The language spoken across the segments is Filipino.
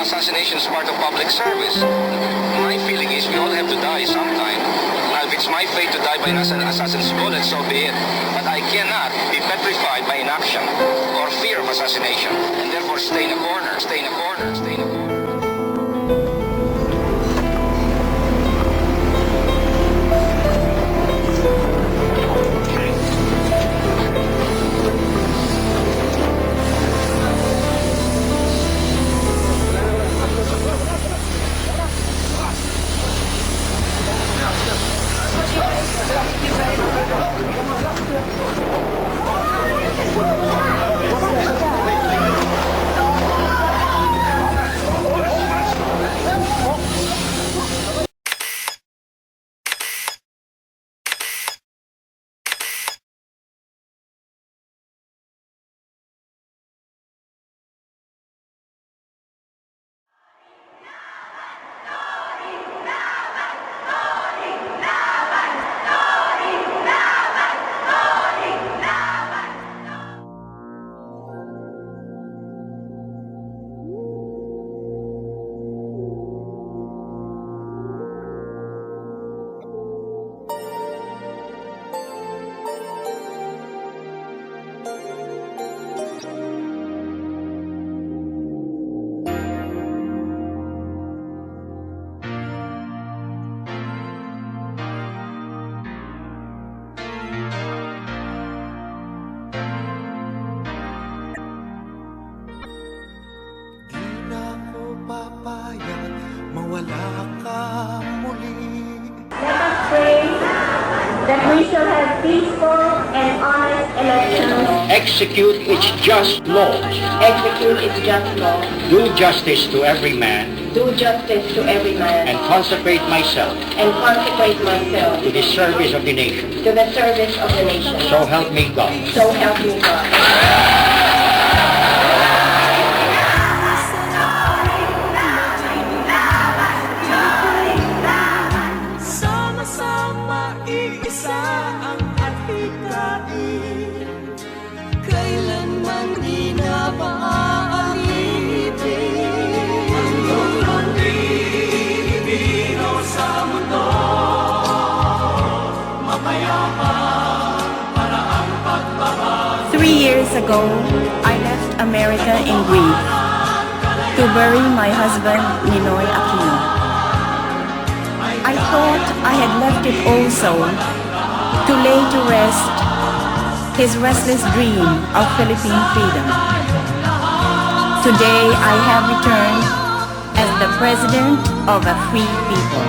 assassination is part of public service. My feeling is we all have to die sometime. Now, if it's my fate to die by an assassin's bullet, so be it. But I cannot be petrified by inaction or fear of assassination, and therefore stay in a corner, stay in a corner, stay in a corner. That we shall have peaceful and honest elections. Execute its just law. Execute its just law. Do justice to every man. Do justice to every man. And consecrate myself. And consecrate myself. To the service of the nation. To the service of the nation. So help me God. So help me God. Years ago, I left America in grief to bury my husband, Ninoy Aquino. I thought I had left it also to lay to rest his restless dream of Philippine freedom. Today, I have returned as the president of a free people.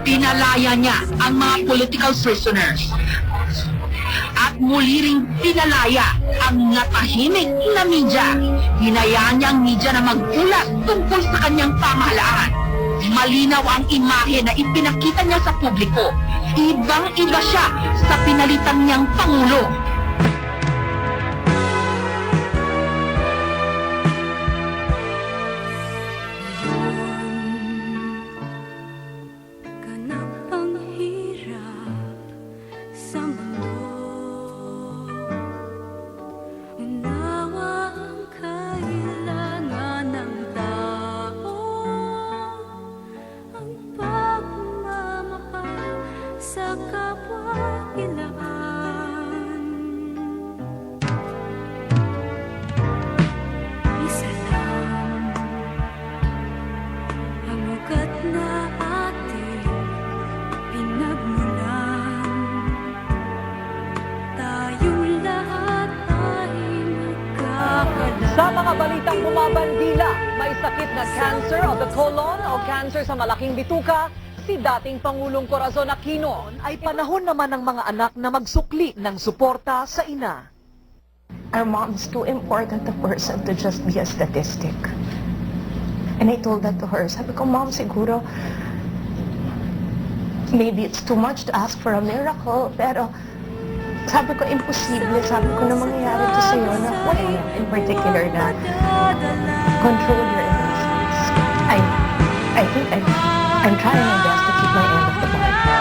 Pinalaya niya ang mga political prisoners. At muli ring pinalaya ang natahimik na media. Hinayaan niya ang media na magulat tungkol sa kanyang pamahalaan. Malinaw ang imahe na ipinakita niya sa publiko. Ibang-iba siya sa pinalitan niyang Pangulo. Sa mga balitang bumabandila, may sakit na cancer of the colon o cancer sa malaking bituka, si dating Pangulong Corazon Aquino ay panahon naman ng mga anak na magsukli ng suporta sa ina. Our mom's too important a person to just be a statistic. And I told that to her. Sabi ko, Mom, siguro, maybe it's too much to ask for a miracle, pero sabi ko, imposible. Sabi ko na mangyayari to sa'yo na wala in particular na control your emotions. I think I'm trying my best to keep my end of the bargain.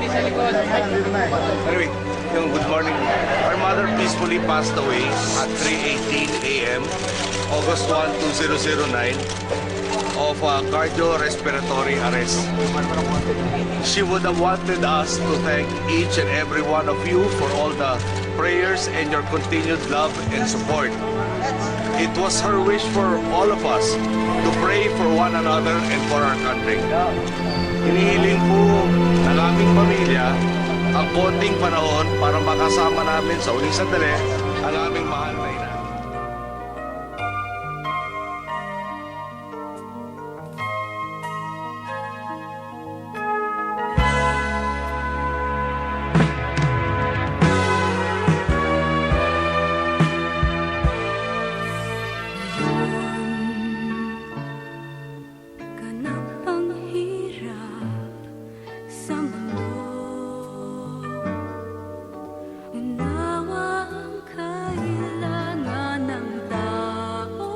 Anyway, good morning. Our mother peacefully passed away at 3:18 a.m. August 1, 2009 of cardiorespiratory arrest. She would have wanted us to thank each and every one of you for all the prayers and your continued love and support. It was her wish for all of us to pray for one another and for our country. Hinihiling po ng aming pamilya ang konting panahon para makasama namin sa uling sandali ang aming mahal na ina. Ganap ang hirap sa mundo. Unawa ang kailangan ng tao.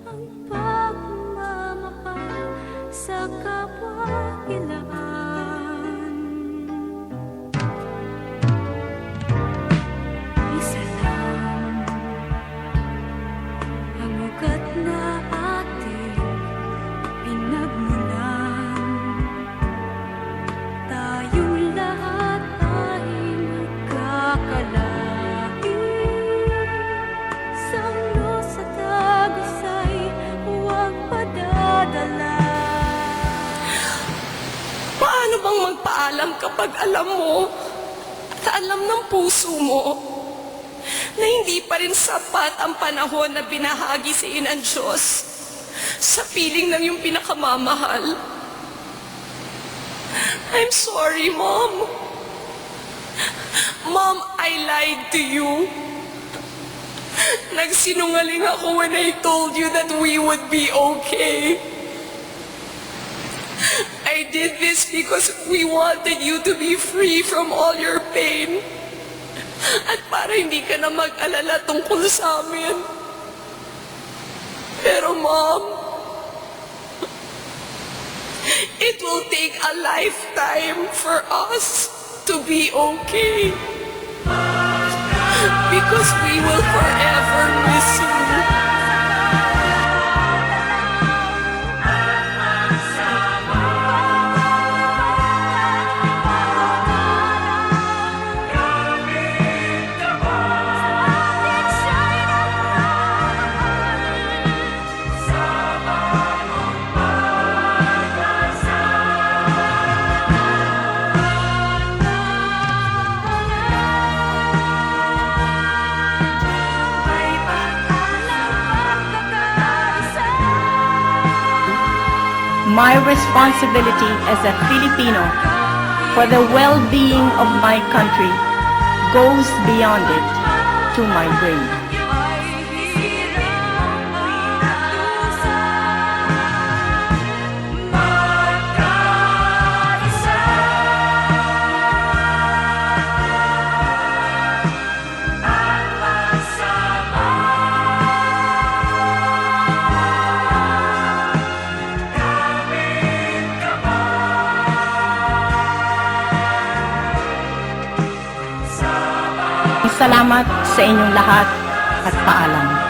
Ang pagmamahal sa kapwa-ilaan. Isa lang ang ugat na ating pinagmulan. Tayong lahat ay magkakalain. Samlo sa tagos ay huwag padadala. Paano bang magpaalam kapag alam mo at alam ng puso mo na hindi pa rin sapat ang panahon na binahagi sa iyo ng Diyos sa piling ng iyong pinakamamahal? I'm sorry, Mom. Mom, I lied to you. Nagsinungaling ako when I told you that we would be okay. I did this because we wanted you to be free from all your pain. At para hindi ka na mag-alala tungkol sa amin. Pero Mom, it will take a lifetime for us to be okay. Because we will forever miss you. My responsibility as a Filipino for the well-being of my country goes beyond it to my brain. Salamat sa inyong lahat at paalam.